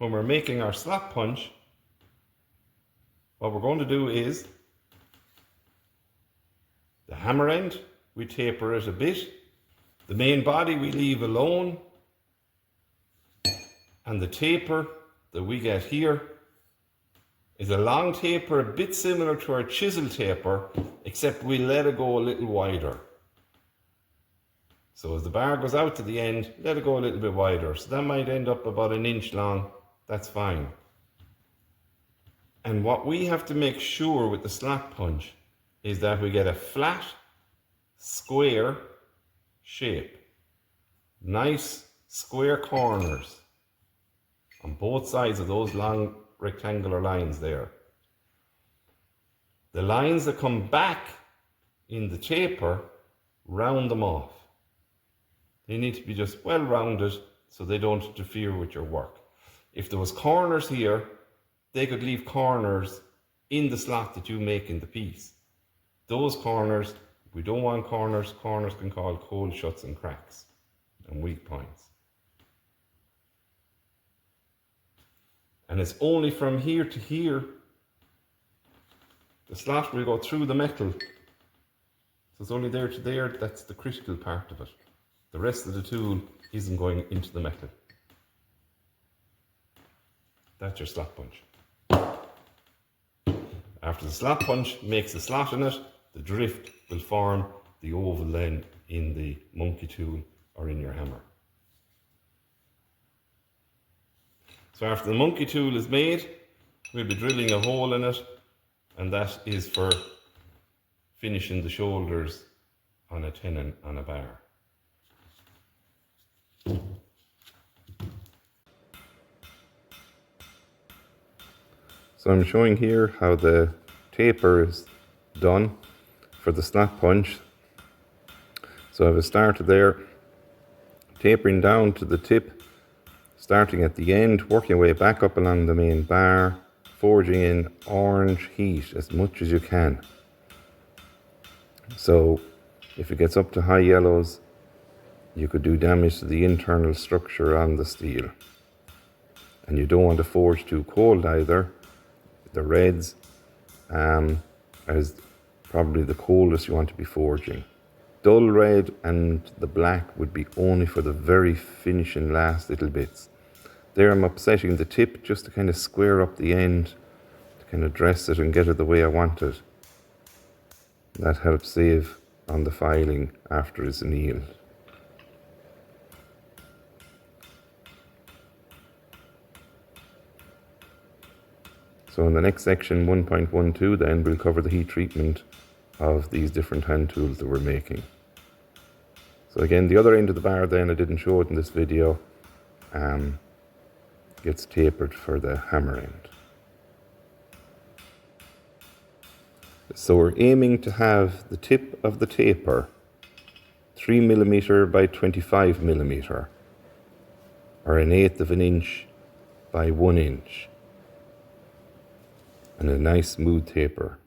when we're making our slap punch, what we're going to do is the hammer end, we taper it a bit. The main body we leave alone. And the taper that we get here is a long taper, a bit similar to our chisel taper, except we let it go a little wider. So as the bar goes out to the end, let it go a little bit wider. So that might end up about 1 inch long. That's fine. And what we have to make sure with the slap punch is that we get a flat, square shape. Nice square corners on both sides of those long rectangular lines there. The lines that come back in the taper, round them off. They need to be just well rounded so they don't interfere with your work. If there was corners here, they could leave corners in the slot that you make in the piece. Those corners, if we don't want corners, corners can cause cold shuts and cracks and weak points. And it's only from here to here, the slot will go through the metal. So it's only there to there, that's the critical part of it. The rest of the tool isn't going into the metal. That's your slap punch. After the slap punch makes a slot in it, the drift will form the oval then in the monkey tool or in your hammer. So after the monkey tool is made, we'll be drilling a hole in it, and that is for finishing the shoulders on a tenon on a bar. So I'm showing here how the taper is done for the slap punch. So I've started there, tapering down to the tip, starting at the end, working your way back up along the main bar, forging in orange heat as much as you can. So if it gets up to high yellows, you could do damage to the internal structure on the steel. And you don't want to forge too cold either. The reds is probably the coldest you want to be forging. Dull red and the black would be only for the very finishing last little bits. There I'm upsetting the tip just to kind of square up the end, to kind of dress it and get it the way I want it. That helps save on the filing after it's annealed. So in the next section, 1.12, then we'll cover the heat treatment of these different hand tools that we're making. So again, the other end of the bar then, I didn't show it in this video, gets tapered for the hammer end. So we're aiming to have the tip of the taper 3mm by 25mm, or 1/8 of an inch by 1 inch. And a nice smooth taper.